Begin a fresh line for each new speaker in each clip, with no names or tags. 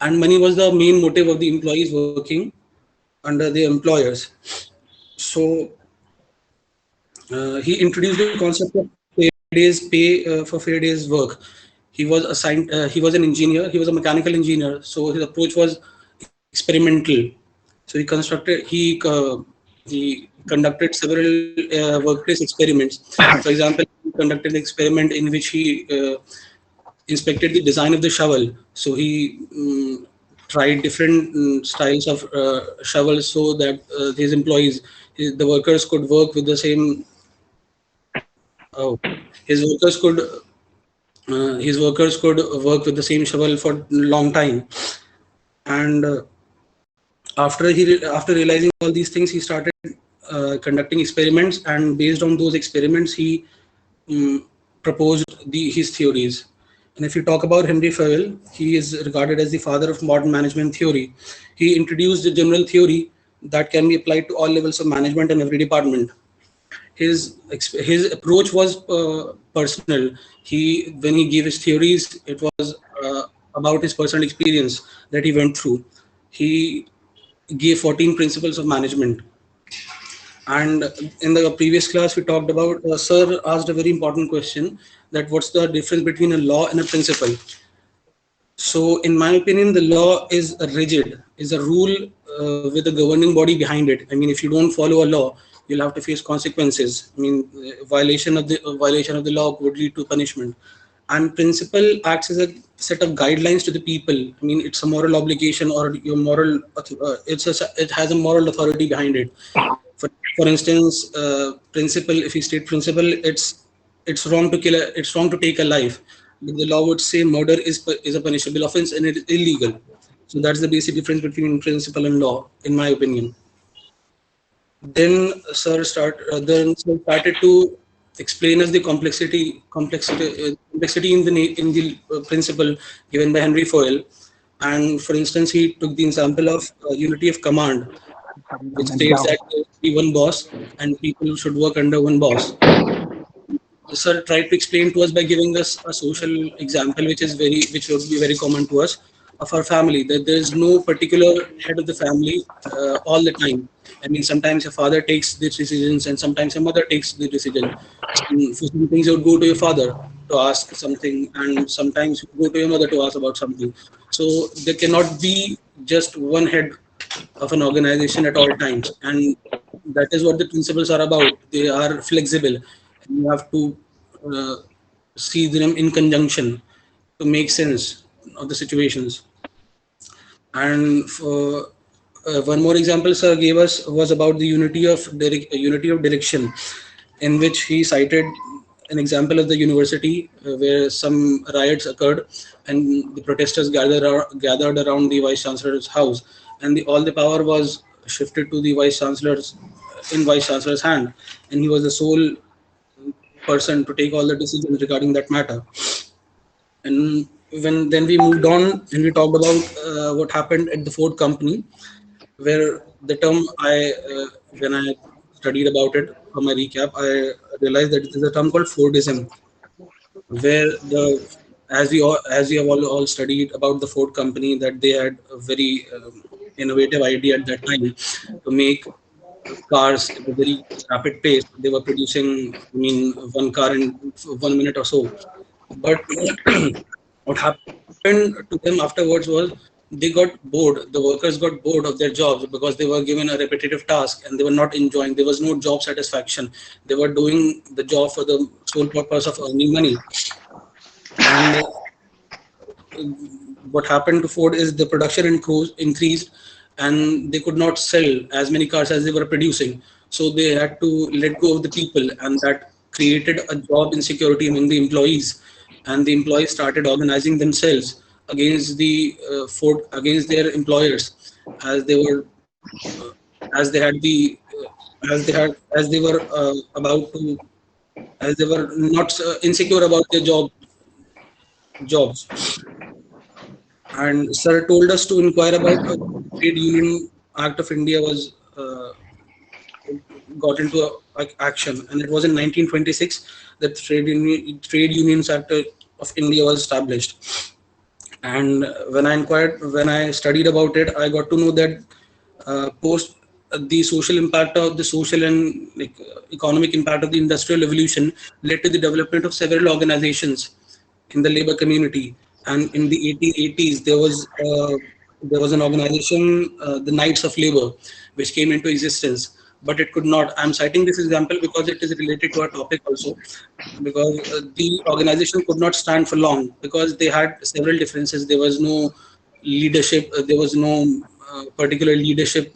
and money was the main motive of the employees working under their employers. So he introduced the concept of for fair days work. He was assigned. He was an engineer. He was a mechanical engineer. So his approach was experimental. So he conducted several workplace experiments. For example, he conducted an experiment in which he inspected the design of the shovel. So he tried different styles of shovels so that his employees, the workers, could work with the same. Oh, his workers could work with the same shovel for a long time. And after realizing all these things, he started conducting experiments, and based on those experiments, he um, proposed his theories. And if you talk about Henry Farrell, he is regarded as the father of modern management theory. He introduced a general theory that can be applied to all levels of management and every department. His approach was personal. He When he gave his theories, it was about his personal experience that he went through. He gave 14 principles of management. And in the previous class, we talked about, sir asked a very important question, that what's the difference between a law and a principle. So, in my opinion, the law is a rigid, is a rule with a governing body behind it. I mean, if you don't follow a law, you'll have to face consequences. I mean, violation of the law would lead to punishment. And principle acts as a set of guidelines to the people. I mean, it's a moral obligation, or your moral. It has a moral authority behind it. For, for instance, principle. If you state principle, it's wrong to it's wrong to take a life. But the law would say murder is a punishable offense and it is illegal. So that's the basic difference between principle and law, in my opinion. Then sir started to explain us the complexity in the principle given by Henry Foyle. And for instance, he took the example of unity of command, which states that there should be one boss and people should work under one boss. Sir tried to explain to us by giving us a social example, which would be very common to us, of our family, that there is no particular head of the family all the time. I mean, sometimes your father takes the decisions and sometimes your mother takes the decision. For some things, you would go to your father to ask something, and sometimes you go to your mother to ask about something. So there cannot be just one head of an organization at all times, and that is what the principles are about. They are flexible. You have to uh, see them in conjunction to make sense of the situations. And for one more example sir gave us was about the unity of direction, in which he cited an example of the university where some riots occurred, and the protesters gathered around the vice chancellor's house, and all the power was shifted to the vice chancellor's hand, and he was the sole person to take all the decisions regarding that matter. And when then we moved on and we talked about what happened at the Ford company, where the term when I studied about it for my recap, I realized that there's a term called Fordism, where as we have all studied about the Ford company, that they had a very innovative idea at that time to make cars at a very rapid pace. They were producing, I mean, one car in 1 minute or so. But what happened to them afterwards was they got bored. The workers got bored of their jobs because they were given a repetitive task and they were not enjoying. There was no job satisfaction. They were doing the job for the sole purpose of earning money. And what happened to Ford is the production increased, and they could not sell as many cars as they were producing. So they had to let go of the people, and that created a job insecurity among the employees. And the employees started organizing themselves against against their employers, as they were as they had the as they were about to as they were not insecure about their jobs. And sir told us to inquire about the Trade Union Act of India was got into action, and it was in 1926 that Trade Unions Act of India was established. And when I studied about it, I got to know that post the social impact of the social and economic impact of the industrial revolution led to the development of several organizations in the labor community. And in the 1880s, there was an organization, the Knights of Labor, which came into existence. But it could not. I'm citing this example because it is related to our topic also, because the organization could not stand for long because they had several differences. There was no leadership. There was no particular leadership.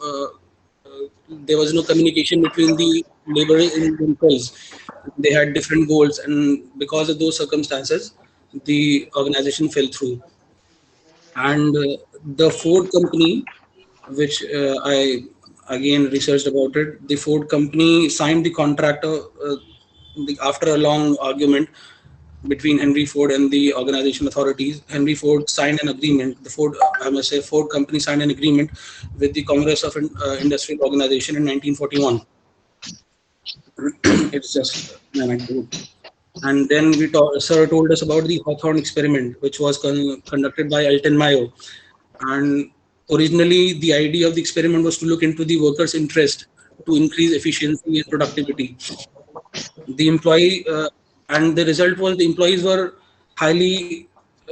There was no communication between the laborers in themselves. They had different goals, and because of those circumstances, the organization fell through. And the Ford company, which I again researched about it, the Ford company signed the contract after a long argument between Henry Ford and the organization authorities. Henry Ford signed an agreement. The Ford, I must say, Ford company signed an agreement with the Congress of Industrial Organization in 1941. It's just an anecdote. And then Sir told us about the Hawthorne experiment, which was conducted by Alton Mayo. And originally, the idea of the experiment was to look into the workers' interest to increase efficiency and productivity. The employee and the result was the employees were highly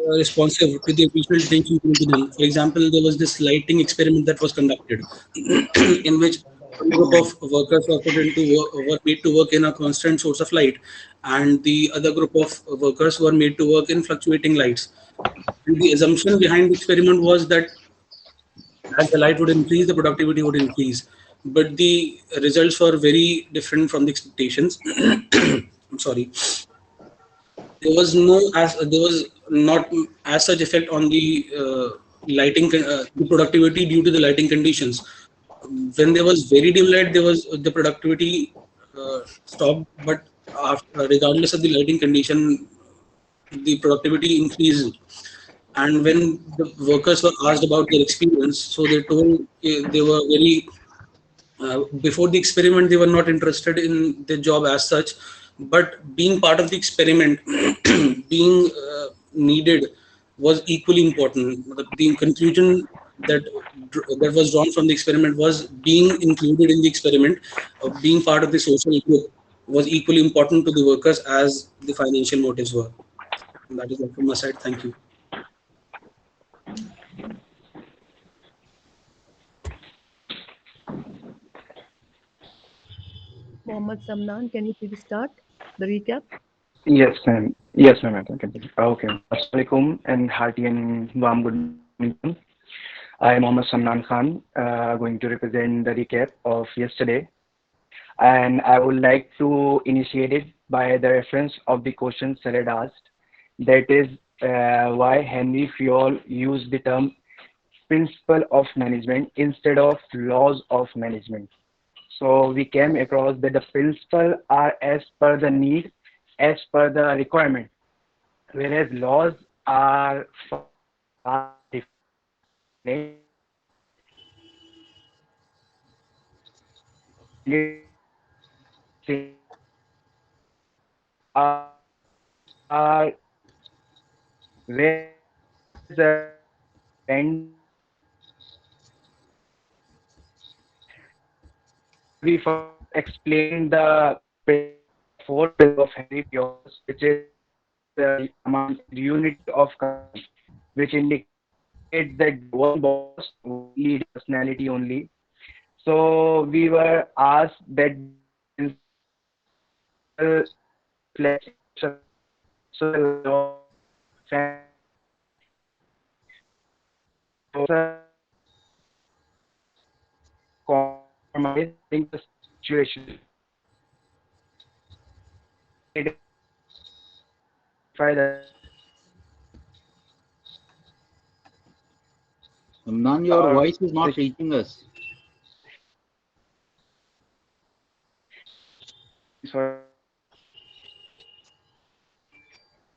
responsive to the additional attention given to them. For example, there was this lighting experiment that was conducted, in which one group of workers were put into were made to work in a constant source of light, and the other group of workers were made to work in fluctuating lights. And the assumption behind the experiment was that as the light would increase, the productivity would increase. But the results were very different from the expectations. I'm sorry. There was not as such effect on the the productivity due to the lighting conditions. When there was very dim light, there was the productivity stopped. But regardless of the lighting condition, the productivity increased. And when the workers were asked about their experience, so they told they were very before the experiment they were not interested in the job as such, but being part of the experiment, being needed, was equally important. The conclusion that that was drawn from the experiment was being included in the experiment, being part of the social group, was equally important to the workers as the financial motives were. And that is all from my side. Thank you.
Mohammed Samnan, can you please start the recap?
Yes, ma'am. Yes, ma'am. I can continue. Okay. Assalamualaikum and hearty and warm good morning, everyone. I am Mohammed Samnan Khan, going to represent the recap of yesterday, and I would like to initiate it by the reference of the question Sir had asked. That is, why Henry Fayol used the term principle of management instead of laws of management. So we came across that the principle are as per the need, as per the requirement, whereas laws are far different. We first explain the fourth principle of Henry Fayol, which is unity of command, which indicates that the one boss, one leader personality only. So we were asked that the principle reflects so the law compromise in the situation.
Amnan, your voice is not reaching us.
Sorry.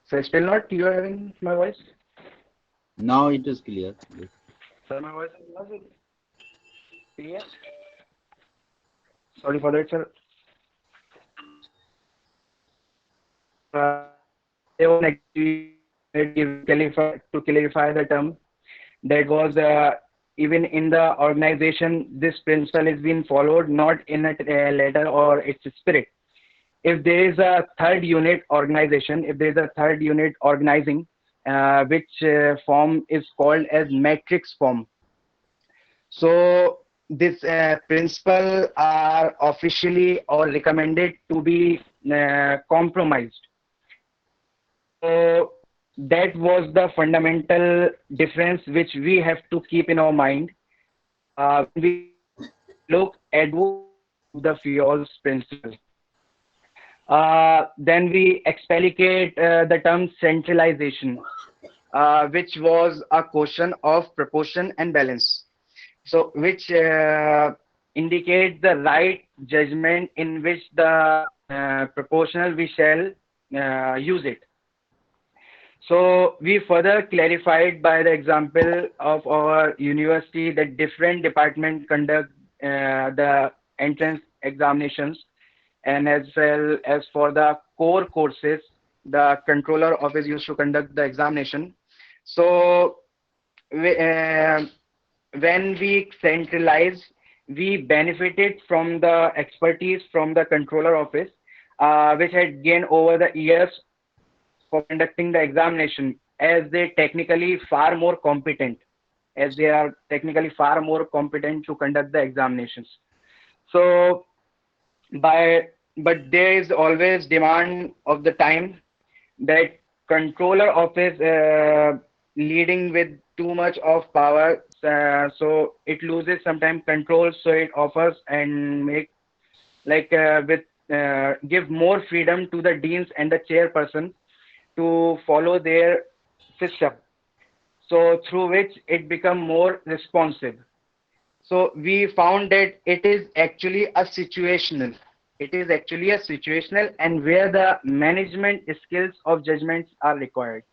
So still not you are having my voice?
Now it is clear. Yes.
Sir, my voice is not clear. Sorry for that, sir. There was actually to clarify the term, that was even in the organization, this principle is being followed not in a letter or its spirit. If there is a third unit organization, if there is a third unit organizing, which form is called as matrix form. So this principle are officially or recommended to be compromised. So that was the fundamental difference which we have to keep in our mind when we look advocacy of the Fiols principle. Then we explicate the term centralization, which was a question of proportion and balance. So, which indicates the right judgment in which the proportional we shall use it. So we further clarified by the example of our university that different departments conduct the entrance examinations, and as well as for the core courses, the controller office used to conduct the examination. So we, when we centralize, we benefited from the expertise from the controller office, which had gained over the years for conducting the examination, as they technically far more competent, as they are technically far more competent to conduct the examinations. So by but there is always demand of the time that controller office leading with too much of power, so it loses sometimes control, so it offers and make like with give more freedom to the deans and the chairperson to follow their system, so through which it become more responsive. So we found that it is actually a situational and where the management skills of judgments are required.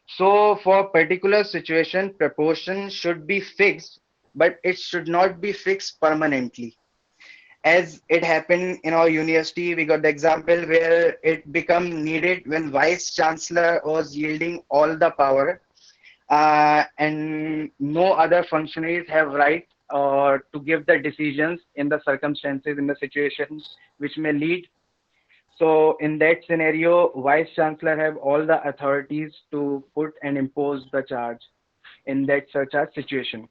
So for particular situation, proportion should be fixed, but it should not be fixed permanently. As it happened in our university, we got the example where it become needed when vice chancellor was yielding all the power, and no other functionaries have right to give the decisions in the circumstances, in the situations which may lead. So in that scenario, vice chancellor have all the authorities to put and impose the charge in that such a situation.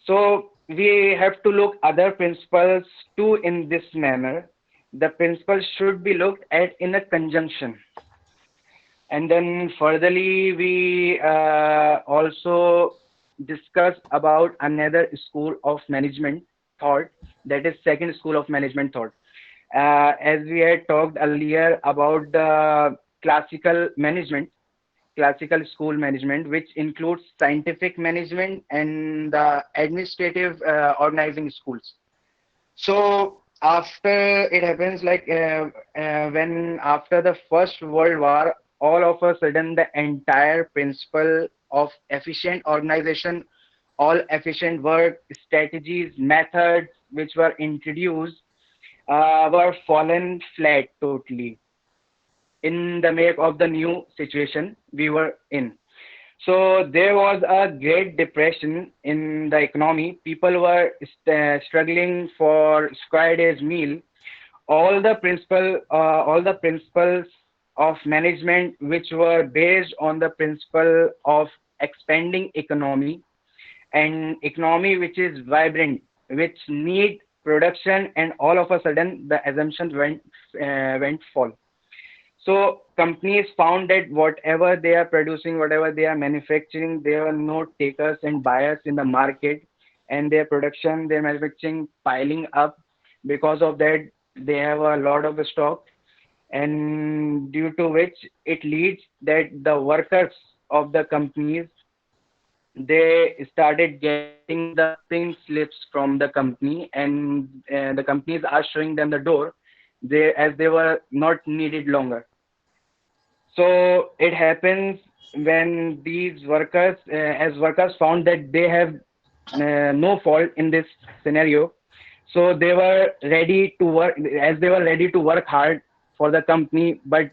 So we have to look other principles too in this manner. The principles should be looked at in a conjunction. And then furtherly, we also discuss about another school of management thought, that is second school of management thought. As we had talked earlier about the classical management, classical school management, which includes scientific management and the administrative organizing schools. So after it happens, like when after the First World War, all of a sudden the entire principle of efficient organization, all efficient work strategies, methods which were introduced were fallen flat totally in the make of the new situation we were in. So there was a great depression in the economy. People were struggling for square days meal. All the principles of management which were based on the principle of expanding economy, and economy which is vibrant, which need production, and all of a sudden the assumptions went fall. So companies found that whatever they are producing, whatever they are manufacturing, there are no takers and buyers in the market, and their production, their manufacturing piling up. Because of that, they have a lot of stock, and due to which it leads that the workers of the companies, they started getting the pink slips from the company, and the companies are showing them the door, as they were not needed longer. So it happens when these workers, as workers found that they have no fault in this scenario, so they were ready to work, as they were ready to work hard for the company, but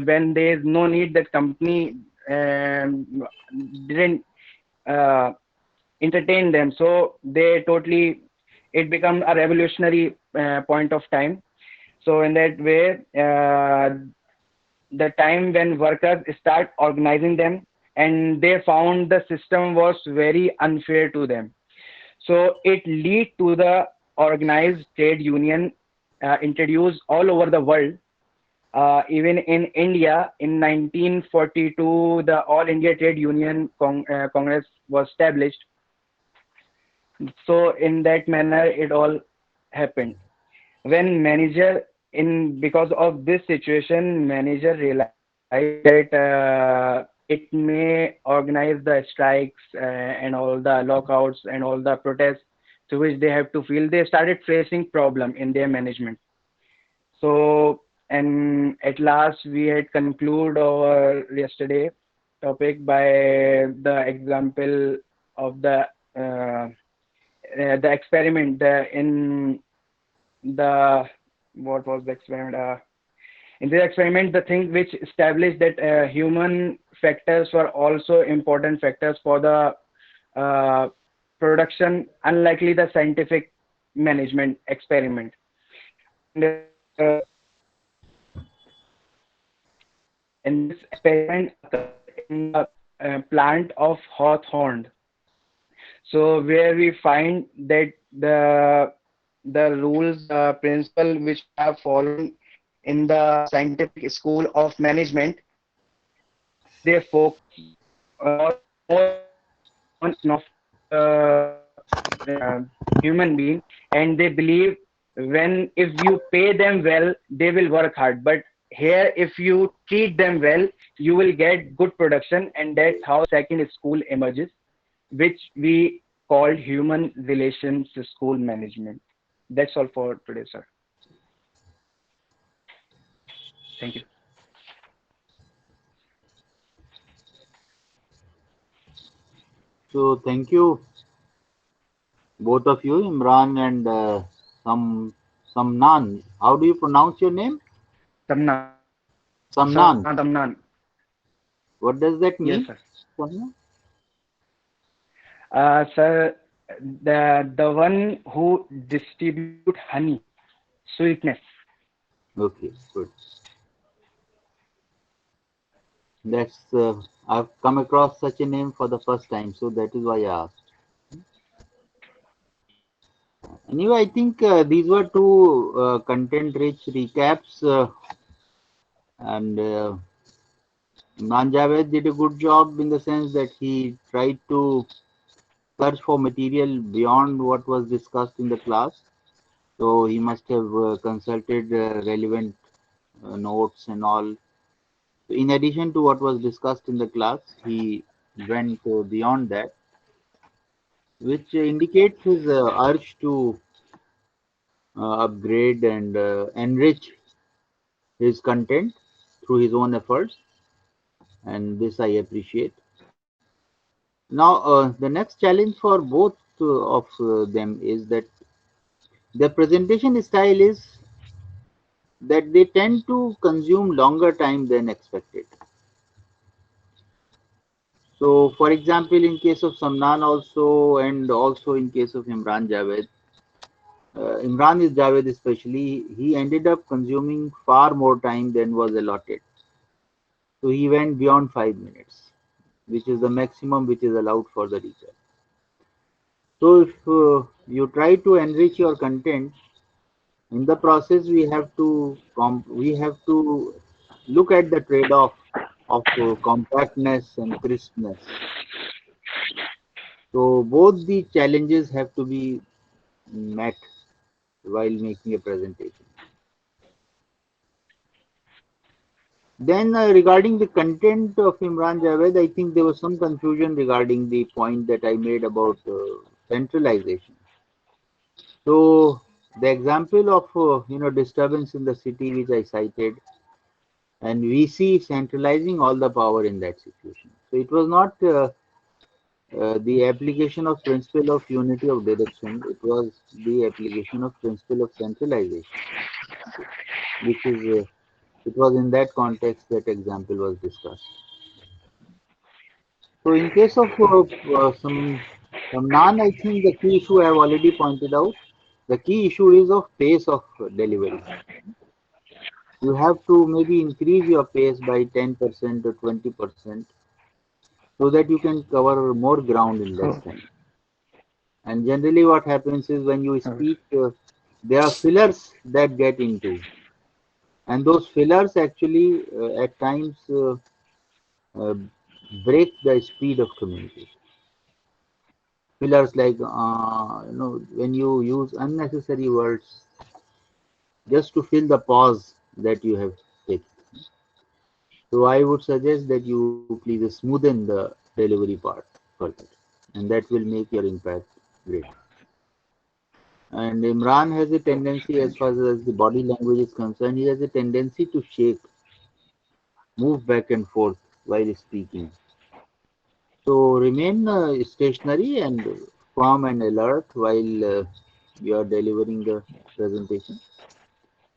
when there is no need, that company didn't uh, entertain them, so they totally, it becomes a revolutionary point of time. So in that way, the time when workers start organizing them, and they found the system was very unfair to them, so it lead to the organized trade union introduced all over the world. Even in India, in 1942, the All India Trade Union Congress was established. So in that manner, it all happened. When manager, in because of this situation, manager realized that it may organize the strikes and all the lockouts and all the protests to which they have to feel. They started facing problem in their management. So, and at last we had conclude our yesterday topic by the example of the experiment, in the, what was the experiment? In this experiment, the thing which established that human factors were also important factors for the uh, production, unlikely the scientific management experiment. And and this experiment occurred in the plant of Hawthorne. So where we find that the rules, the principle which we are following in the scientific school of management, they focus more on innovative human being, and they believe when if you pay them well, they will work hard. But here, if you treat them well, you will get good production, and that's how second school emerges, which we called human relations school management. That's all for today, sir. Thank you.
So thank you, both of you, Imran and Samnan. How do you pronounce your name?
Tamnan.
Samnan.
Tamnan.
What does that
Yes,
mean?
sir.
Samnan?
Sir, the one who distribute honey, sweetness.
Okay, good. That's I've come across such a name for the first time, so that is why I asked. Anyway, I think these were two content-rich recaps, and Imran Javed did a good job in the sense that he tried to search for material beyond what was discussed in the class. So he must have consulted relevant notes and all. In addition to what was discussed in the class, he went beyond that, which indicates his urge to upgrade and enrich his content through his own efforts, and this I appreciate. Now, the next challenge for both of them is that their presentation style is that they tend to consume longer time than expected. So, for example, in case of Samnan also, and also in case of Imran Javed, Imran is Javed especially, he ended up consuming far more time than was allotted. So he went beyond 5 minutes, which is the maximum which is allowed for the recap. So if you try to enrich your content, in the process we have to look at the trade-off of compactness and crispness. So both the challenges have to be met while making a presentation. Then regarding the content of Imran Javed, I think there was some confusion regarding the point that I made about centralization. So the example of disturbance in the city which I cited, and we see centralizing all the power in that situation. So it was not the application of principle of unity of direction; it was the application of principle of centralization, which is It was in that context that example was discussed. So in case of some non, I think the key issue I have already pointed out. The key issue is of pace of delivery. You have to maybe increase your pace by 10% or 20% so that you can cover more ground in less
Oh,
time. And generally, what happens is when you
oh,
speak, there are fillers that get into, and those fillers actually at times uh, break the speed of communication. Fillers like when you use unnecessary words just to fill the pause that you have taken. So I would suggest that you please smoothen the delivery part further, and that will make your impact great. And Imran has a tendency, as far as the body language is concerned, he has a tendency to shake, move back and forth while speaking. So remain stationary and calm and alert while you are delivering the presentation,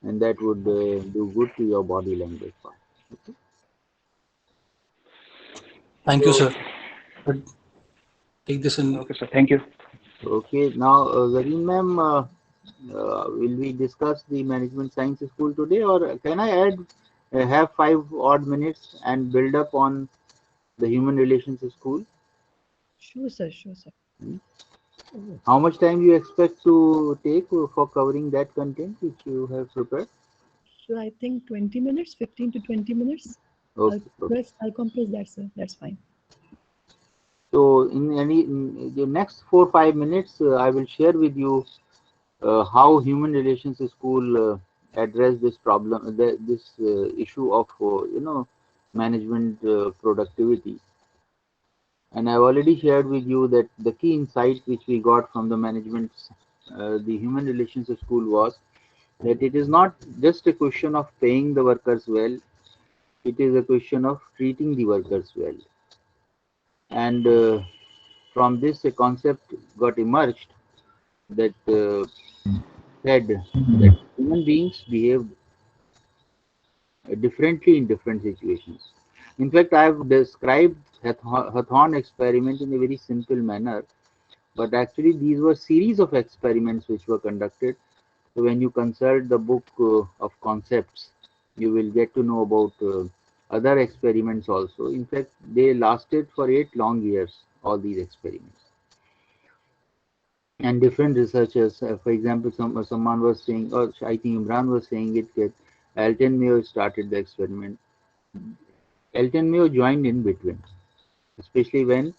and that would do good to your body language part. Okay.
Thank you,
So,
sir. But take this in.
okay, sir. Thank you.
okay, now Zareen ma'am, will we discuss the management science school today, or can I add have 5 odd minutes and build up on the human relations school?
Sure, sir. Sure, sir.
Hmm? How much time you expect to take for covering that content which you have prepared?
So I think 20 minutes, 15 to 20 minutes. I'll
Okay, okay.
I'll compress that, sir. That's fine.
So in the next 4 5 minutes, I will share with you how human relations school address this problem, this issue of management productivity. And I've already shared with you that the key insight which we got from the management, the human relations school was that it is not just a question of paying the workers well, it is a question of treating the workers well. And from this, a concept got emerged that said that human beings behave differently in different situations. In fact, I have described Hawthorne experiment in a very simple manner, but actually these were series of experiments which were conducted. So when you consult the book of concepts, you will get to know about other experiments also. In fact, they lasted for 8 long years, all these experiments. And different researchers, for example, someone was saying, or I think Imran was saying it, that Alton Mayo started the experiment. Alton Mayo joined in between, especially when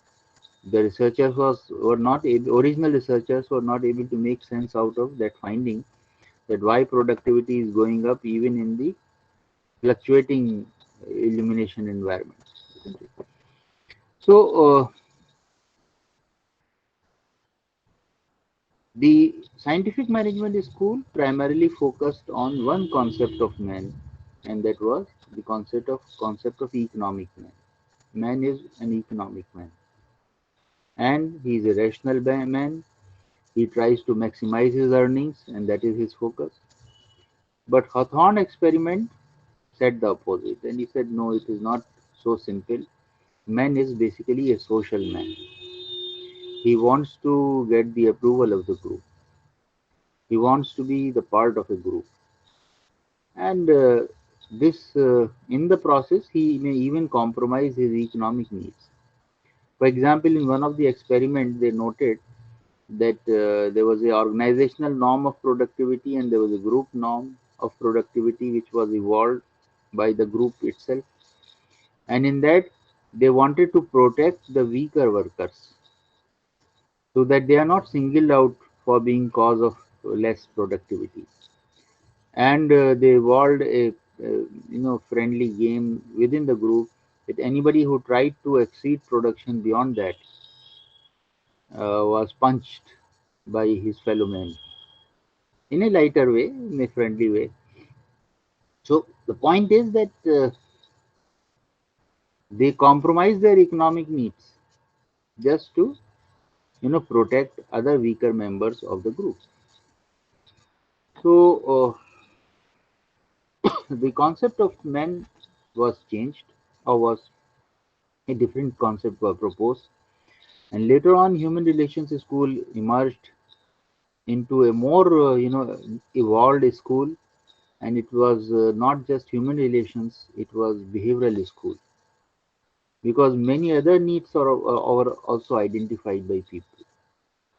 the researchers were not able, original researchers were not able to make sense out of that finding that why productivity is going up even in the fluctuating illumination environments, isn't it? So the scientific management school primarily focused on one concept of man, and that was the concept of economic man. Man is an economic man, and he is a rational man. He tries to maximize his earnings, and that is his focus. But Hawthorne experiment said the opposite, and he said, no, it is not so simple. Man is basically a social man. He wants to get the approval of the group. He wants to be the part of a group, and this in the process he may even compromise his economic needs. For example, in one of the experiments, they noted that there was a organizational norm of productivity and there was a group norm of productivity which was evolved by the group itself, and in that they wanted to protect the weaker workers so that they are not singled out for being cause of less productivity. And they evolved a friendly game within the group that anybody who tried to exceed production beyond that was punched by his fellow men in a lighter way, in a friendly way. So the point is that they compromise their economic needs just to protect other weaker members of the group. So the concept of men was changed, or was a different concept was proposed, and later on human relations school emerged into a more evolved school, and it was not just human relations, it was behavioral school, because many other needs are also identified by people.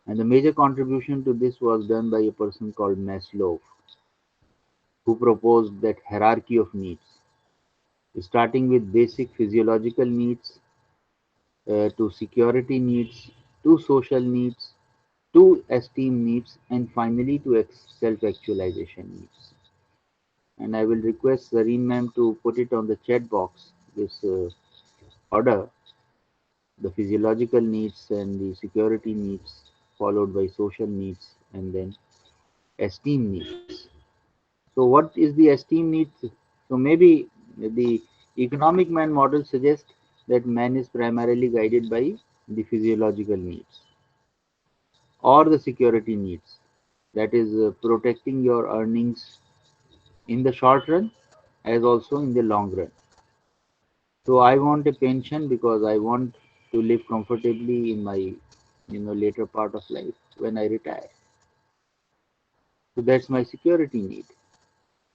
And the major contribution to this was done by a person called Maslow, who proposed that hierarchy of needs, starting with basic physiological needs, to security needs, to social needs, to esteem needs, and finally to self-actualization needs. And I will request Zareen ma'am to put it on the chat box, this order: the physiological needs and the security needs, followed by social needs, and then esteem needs. So what is the esteem needs? So maybe the economic man model suggests that man is primarily guided by the physiological needs or the security needs, that is protecting your earnings in the short run as also in the long run. So I want a pension because I want to live comfortably in my later part of life when I retire. So that's my security need.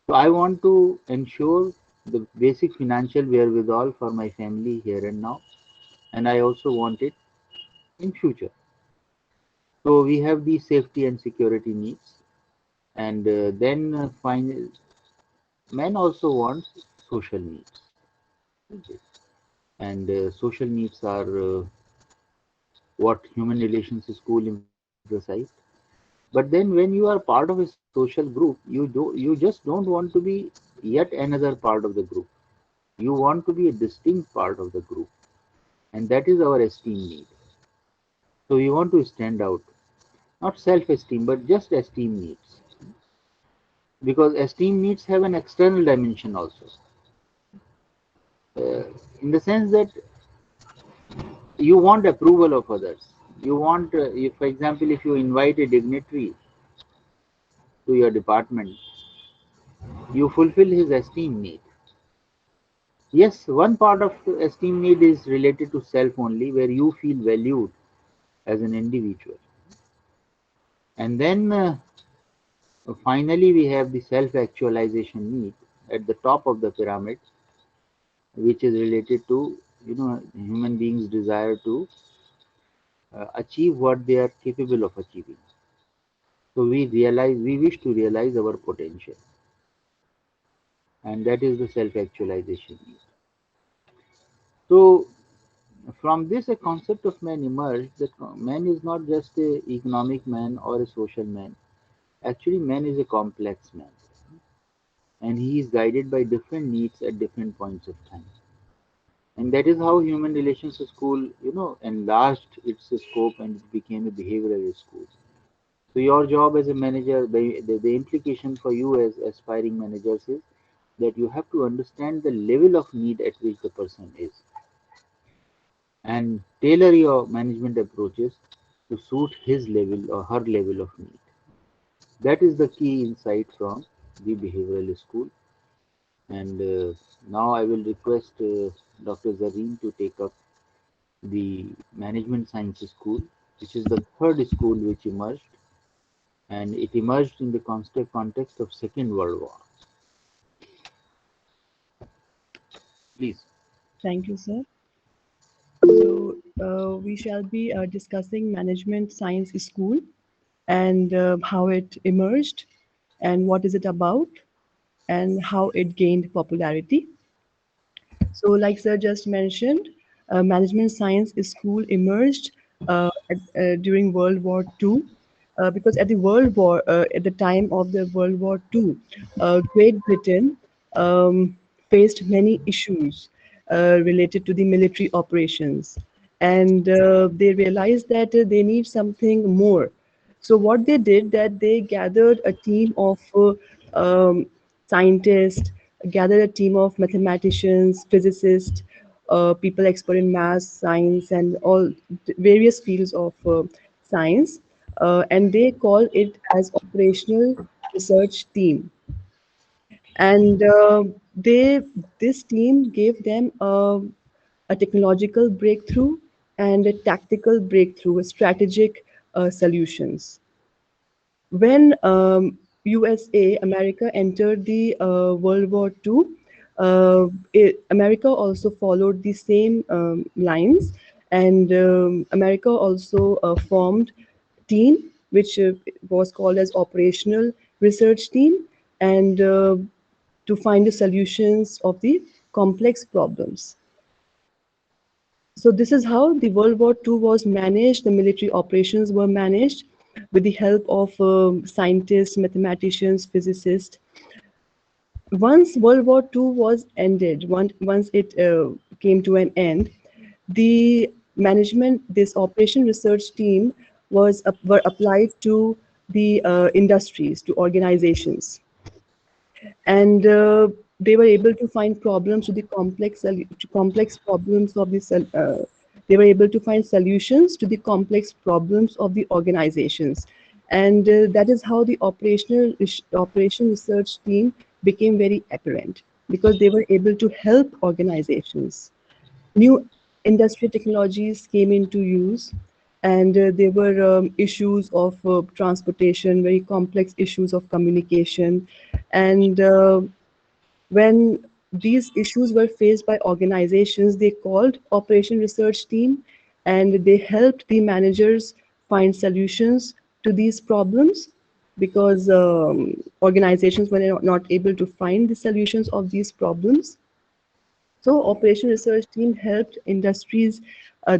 So I want to ensure the basic financial wherewithal for my family here and now, and I also want it in future. So we have the safety and security needs, and then men also want social needs. Okay. And social needs are what human relations school emphasized. But then when you are part of a social group, you just don't want to be yet another part of the group. You want to be a distinct part of the group, and that is our esteem need. So we want to stand out, not self-esteem, but just esteem needs, because esteem needs have an external dimension also, uh, in the sense that you want approval of others. You want, if, for example, if you invite a dignitary to your department, you fulfill his esteem need. Yes, one part of esteem need is related to self only, where you feel valued as an individual. And then finally, we have the self actualization need at the top of the pyramid, which is related to human beings' desire to achieve what they are capable of achieving. So we wish to realize our potential, and that is the self actualization need. So from this, a concept of man emerged that man is not just a economic man or a social man. Actually, man is a complex man, and he is guided by different needs at different points of time. And that is how human relations school, enlarged its scope and it became a behavioral school. So your job as a manager, the implication for you as aspiring managers is that you have to understand the level of need at which the person is, and tailor your management approaches to suit his level or her level of need. That is the key insight from the behavioral school. And now I will request Dr. Zareen to take up the management sciences school, which is the third school which emerged, and it emerged in the context of Second World War. Please.
Thank you, sir. So, we shall be discussing Management Science School and how it emerged and what is it about and how it gained popularity. So, like Sir just mentioned, management science school emerged during World War II, because at the time of the World War II, Great Britain faced many issues related to the military operations, and they realized that they need something more. So what they did that they gathered a team of scientists, gathered a team of mathematicians, physicists, people expert in math, science, and all various fields of science, and they call it as operational research team. and they this team gave them a technological breakthrough and a tactical breakthrough, a strategic solutions. When USA, America entered the World War II, America also followed the same lines, and America also formed team, which was called as Operational Research Team, and to find the solutions of the complex problems. So this is how the World War II was managed. The military operations were managed with the help of scientists, mathematicians, physicists. Once World War II was ended, once it came to an end, the management, this operation research team were applied to the industries, to organizations, and they were able to find problems to the to complex problems of they were able to find solutions to the complex problems of the organizations, and that is how the operation research team became very apparent, because they were able to help organizations. New industrial technologies came into use, and there were issues of transportation, very complex issues of communication, and when these issues were faced by organizations, they called operation research team, and they helped the managers find solutions to these problems, because organizations were not able to find the solutions of these problems. So Operation Research Team helped industries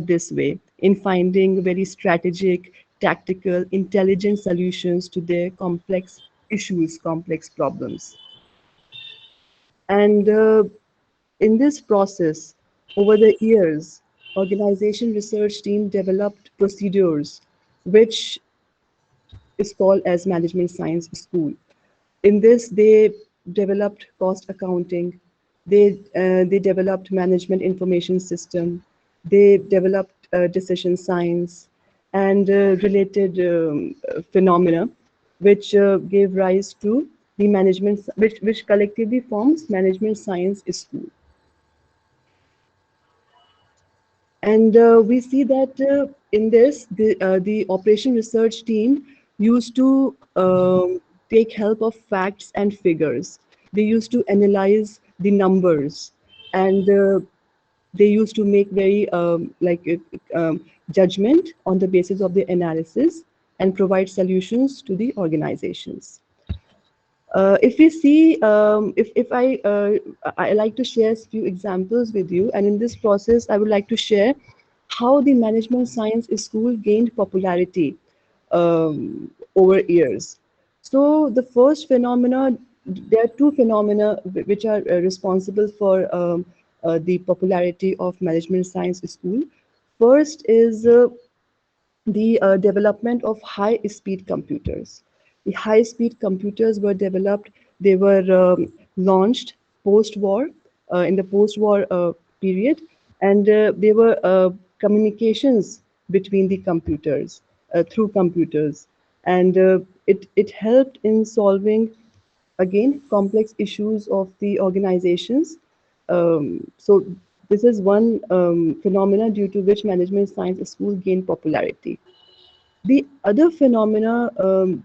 this way in finding very strategic, tactical, intelligent solutions to their complex issues, complex problems. And in this process, over the years, organization research team developed procedures, which is called as management science school. In this, they developed cost accounting, they developed management information system, they developed decision science, and related phenomena, which gave rise to the management, which collectively forms management science school. And we see that in this, the operation research team used to take help of facts and figures. They used to analyze the numbers, and they used to make very judgment on the basis of the analysis and provide solutions to the organizations. If we see, I like to share a few examples with you, and in this process, I would like to share how the management science school gained popularity over years. So the first phenomena, there are two phenomena which are responsible for the popularity of management science school. First is the development of high-speed computers. The high-speed computers were developed, they were launched post-war, in the post-war period, and they were communications between the computers, through computers. And it helped in solving, again, complex issues of the organizations. So this is one phenomena due to which management science school gained popularity. The other phenomena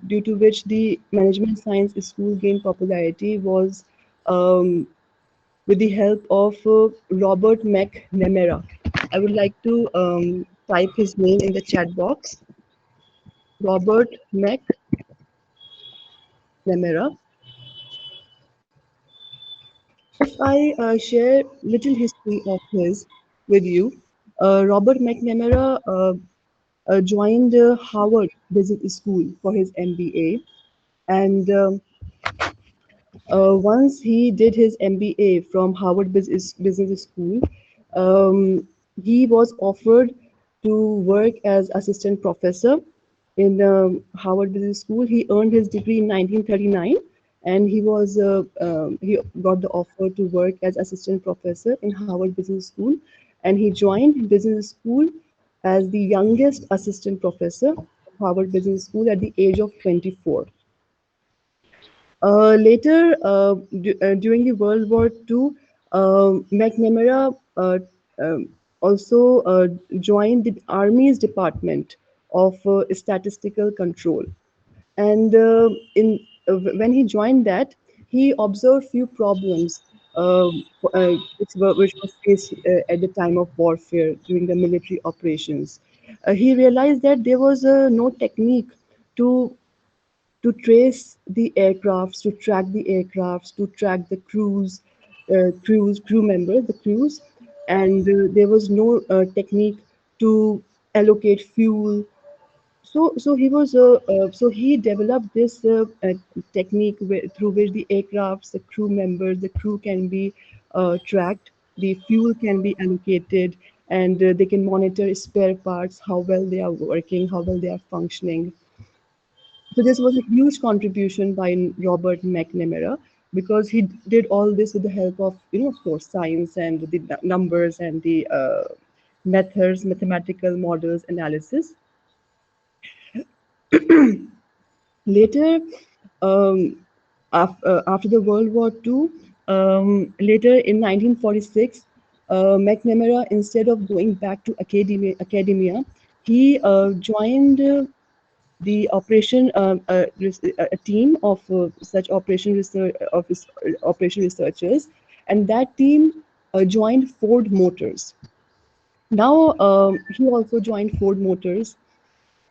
due to which the management science school gained popularity was with the help of Robert McNamara. I would like to type his name in the chat box. Robert McNamara. If I share little history of his with you, Robert McNamara joined Harvard Business School for his MBA, and once he did his MBA from Harvard Business School, um, he was offered to work as assistant professor in Harvard Business School. He earned his degree in 1939, and he got the offer to work as assistant professor in Harvard Business School, and he joined business school as the youngest assistant professor of Harvard Business School at the age of 24. Later, during the World War II, Mcnamara also joined the Army's Department of Statistical Control. And when he joined that, he observed few problems which were faced at the time of warfare during the military operations. He realized that there was no technique to trace the aircrafts, to track the aircrafts, to track the crew members, the crews, and there was no technique to allocate fuel. So he developed this technique through which the aircrafts, the crew members, the crew can be tracked, the fuel can be allocated, and they can monitor spare parts, how well they are working, how well they are functioning. So this was a huge contribution by Robert McNamara because he did all this with the help of, of course, science and the numbers and the methods, mathematical models, analysis. Later, um, after the World War II, later in 1946, McNamara, instead of going back to academia, he joined the operation a team of such operation researchers, and that team joined Ford Motors. Now he also joined Ford Motors.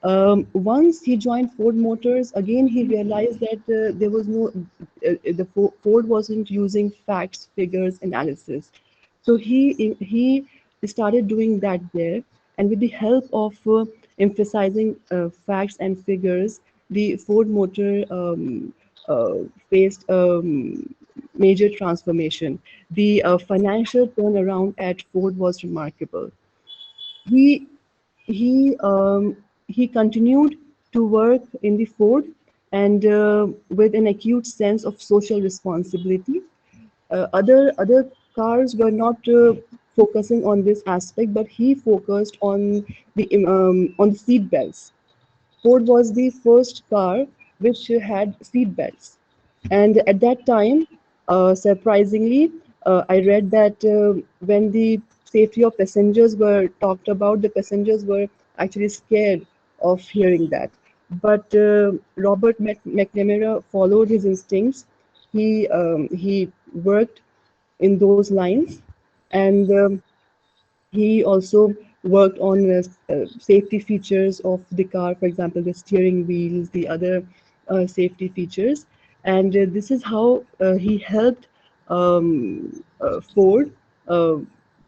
Once he joined Ford Motors, again he realized that there was no, Ford wasn't using facts, figures, analysis. So he started doing that there, and with the help of emphasizing facts and figures, the Ford Motor uh, faced major transformation. The financial turnaround at Ford was remarkable. He he continued to work in the Ford and with an acute sense of social responsibility. Other cars were not focusing on this aspect, but he focused on the seat belts. Ford was the first car which had seat belts. And at that time, surprisingly, I read that when the safety of passengers were talked about, the passengers were actually scared of hearing that. But Robert McNamara followed his instincts. He worked in those lines, and he also worked on safety features of the car, for example, the steering wheels, the other safety features. And this is how he helped Ford uh,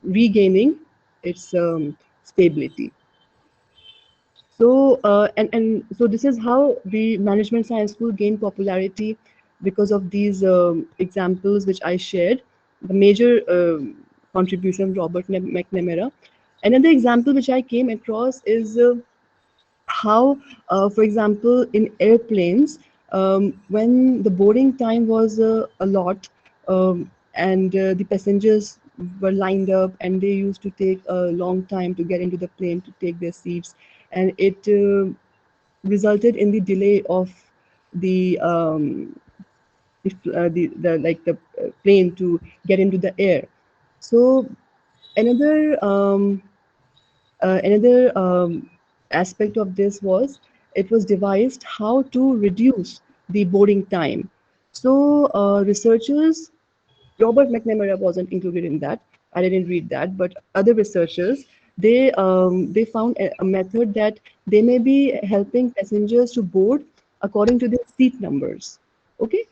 regaining its stability. And so this is how the management science school gained popularity because of these examples which I shared. The major contribution of Robert McNamara. Another example which I came across is how, for example, in airplanes, when the boarding time was a lot, and the passengers were lined up and they used to take a long time to get into the plane to take their seats, and it resulted in the delay of the plane to get into the air. So another another aspect of this was it was devised how to reduce the boarding time. So researchers, Robert McNamara wasn't included in that. I didn't read that, but other researchers, they found a method that they may be helping passengers to board according to their seat numbers. Okay,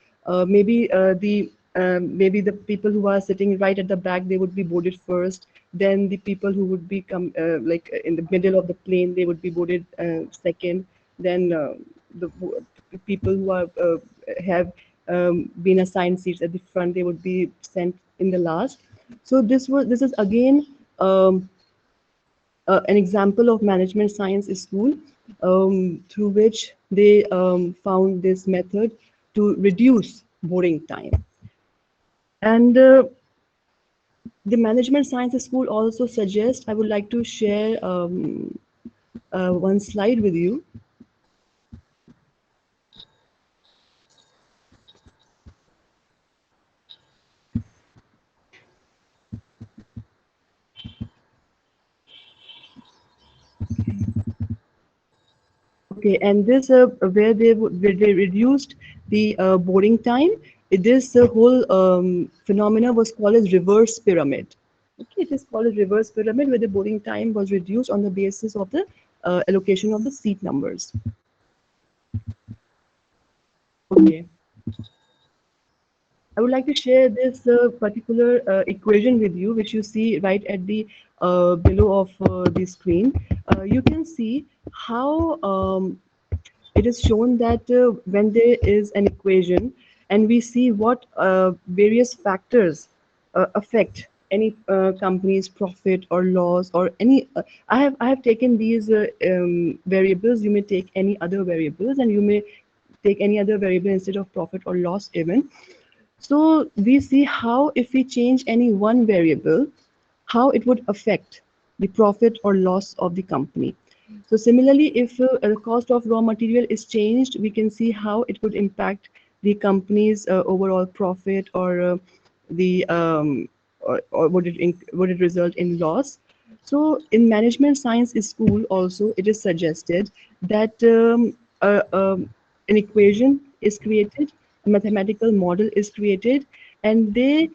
maybe the people who are sitting right at the back, they would be boarded first. Then the people who would be in the middle of the plane, they would be boarded second. Then the people who are have been assigned seats at the front, they would be sent in the last. So this is again an example of management science school, through which they found this method to reduce boarding time. And the management science school also suggests, I would like to share one slide with you. Okay, and this where they reduced the boarding time. This whole phenomena was called as reverse pyramid. Okay, it is called as reverse pyramid, where the boarding time was reduced on the basis of the allocation of the seat numbers. Okay, I would like to share this particular equation with you, which you see right at the below of the screen. You can see how it is shown that when there is an equation and we see what various factors affect any company's profit or loss or any I have taken these variables. You may take any other variables, and you may take any other variable instead of profit or loss even. So we see how if we change any one variable, how it would affect the profit or loss of the company. So similarly, if the cost of raw material is changed, we can see how it would impact the company's overall profit, or the or would it result in loss. So in management science school also, it is suggested that an equation is created, a mathematical model is created, and they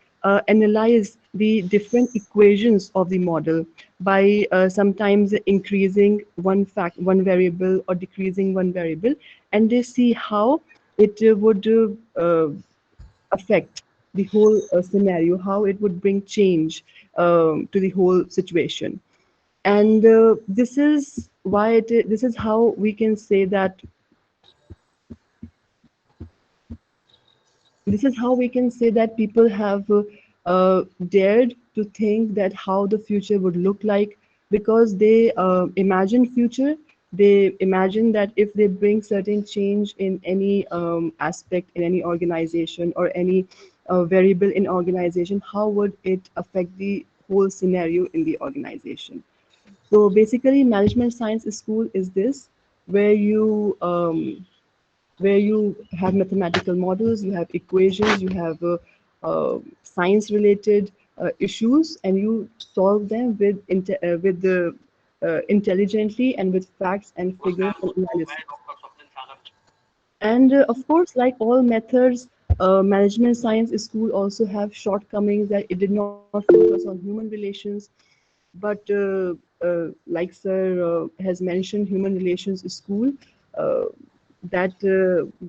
analyze the different equations of the model by sometimes increasing one variable or decreasing one variable, and they see how it would affect the whole scenario, how it would bring change to the whole situation. And this is why this is how we can say that this is how we can say that people have dared to think that how the future would look like, because they imagine future. They imagine that if they bring certain change in any aspect in any organization, or any variable in organization, how would it affect the whole scenario in the organization. So basically, management science school is this, where you have mathematical models, you have equations, you have science related issues, and you solve them with the intelligently and with facts and figures and analysis. And of course, like all methods, management science school also have shortcomings, that it did not focus on human relations. But like sir has mentioned, human relations school uh, that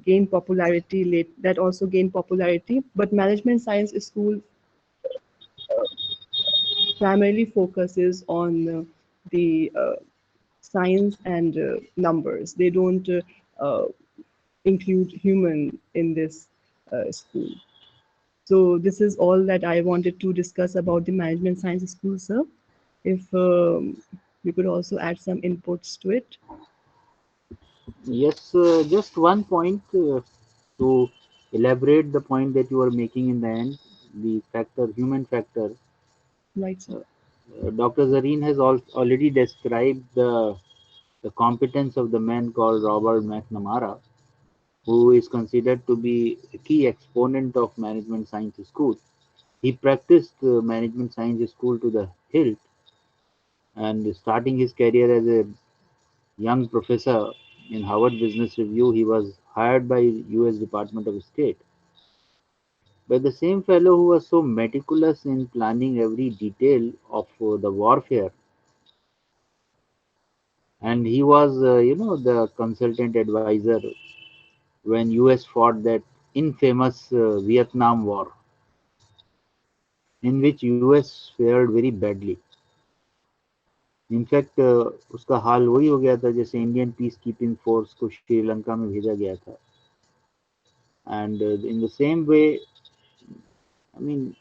gained popularity late, that also gained popularity. But management science school primarily focuses on the science and numbers. They don't include human in this school. So this is all that I wanted to discuss about the management science school, sir. If you could also add some inputs to it.
Yes, just one point to elaborate the point that you are making in the end, the factor, human factor.
Right, sir.
Dr. Zareen has already described the competence of the man called Robert Mcnamara, who is considered to be a key exponent of management science school. He practiced management science school to the hilt, and starting his career as a young professor in Harvard Business Review, he was hired by U.S. Department of State by the same fellow who was so meticulous in planning every detail of the warfare. And he was, the consultant advisor when U.S. fought that infamous Vietnam War, in which U.S. fared very badly. In fact उसका हाल वही हो गया था जैसे Indian peace keeping force को श्रीलंका में भेजा गया था. And in the same way, I mean,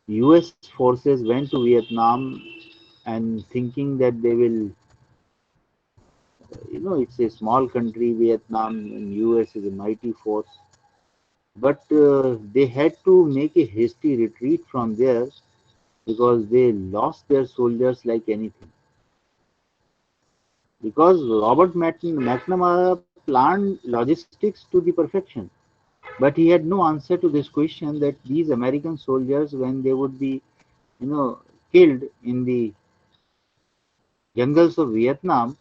US forces went to Vietnam and thinking that they will, it's a small country, Vietnam, and US is a mighty force. But they had to make a hasty retreat from there because they lost their soldiers like anything. Because Robert McNamara planned logistics to the perfection. But he had no answer to this question that these American soldiers, when they would be, killed in the jungles of Vietnam,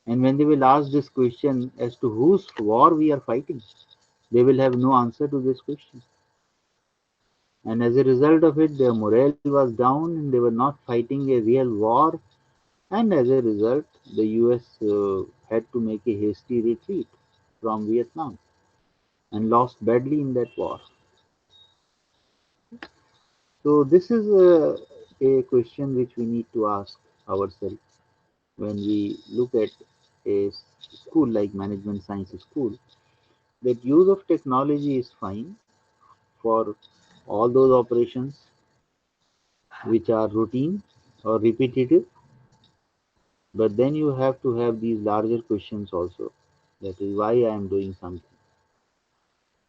And when they will ask this question as to whose war we are fighting, they will have no answer to this question. And as a result of it, their morale was down and they were not fighting a real war. And as a result, the US had to make a hasty retreat from Vietnam and lost badly in that war. So, this is a question which we need to ask ourselves when we look at a school like management science school, that use of technology is fine for all those operations which are routine or repetitive, but then you have to have these larger questions also. That is why I am doing something.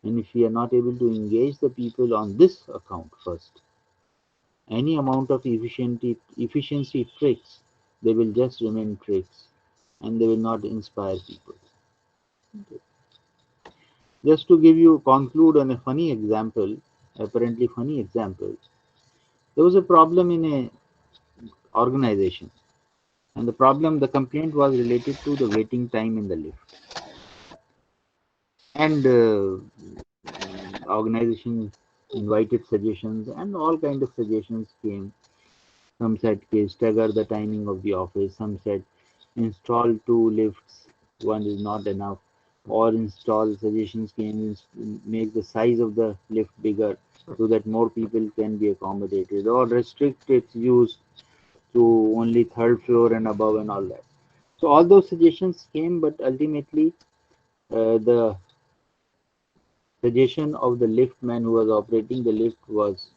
And if we are not able to engage the people on this account first, any amount of efficiency tricks, they will just remain tricks and they will not inspire people. Just to give you conclude on a funny example, apparently funny example, there was a problem in a organization, and the complaint was related to the waiting time in the lift. And organization invited suggestions, and all kind of suggestions came. Some said stagger the timing of the office. Some said install two lifts, one is not enough. Or install suggestions came, make the size of the lift bigger so that more people can be accommodated, or restrict its use to only third floor and above and all that. So all those suggestions came, but ultimately the suggestion of the lift man who was operating the lift was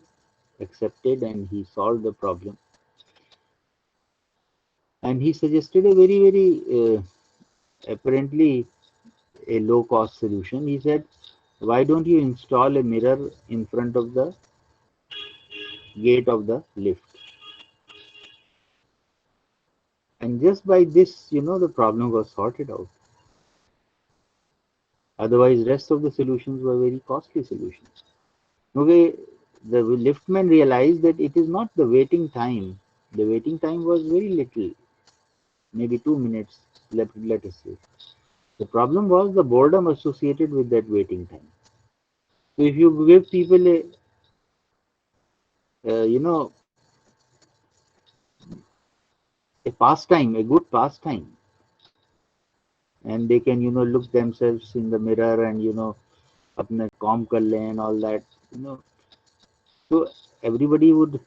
accepted, and he solved the problem. And he suggested a very apparently a low cost solution. He said, why don't you install a mirror in front of the gate of the lift? And just by this, the problem was sorted out. Otherwise, rest of the solutions were very costly solutions. Okay, the liftman realized that it is not the waiting time. The waiting time was very little, maybe 2 minutes, let us say. The problem was the boredom associated with that waiting time. So if you give people a pastime, a good pastime, and they can, look themselves in the mirror and, अपने काम कर लें and all that, so everybody would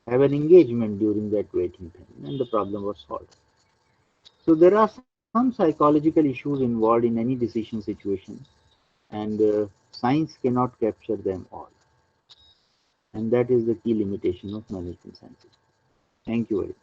have an engagement during that waiting time, and the problem was solved. So there are some psychological issues involved in any decision situation, and science cannot capture them all, and that is the key limitation of management sciences. Thank you very much.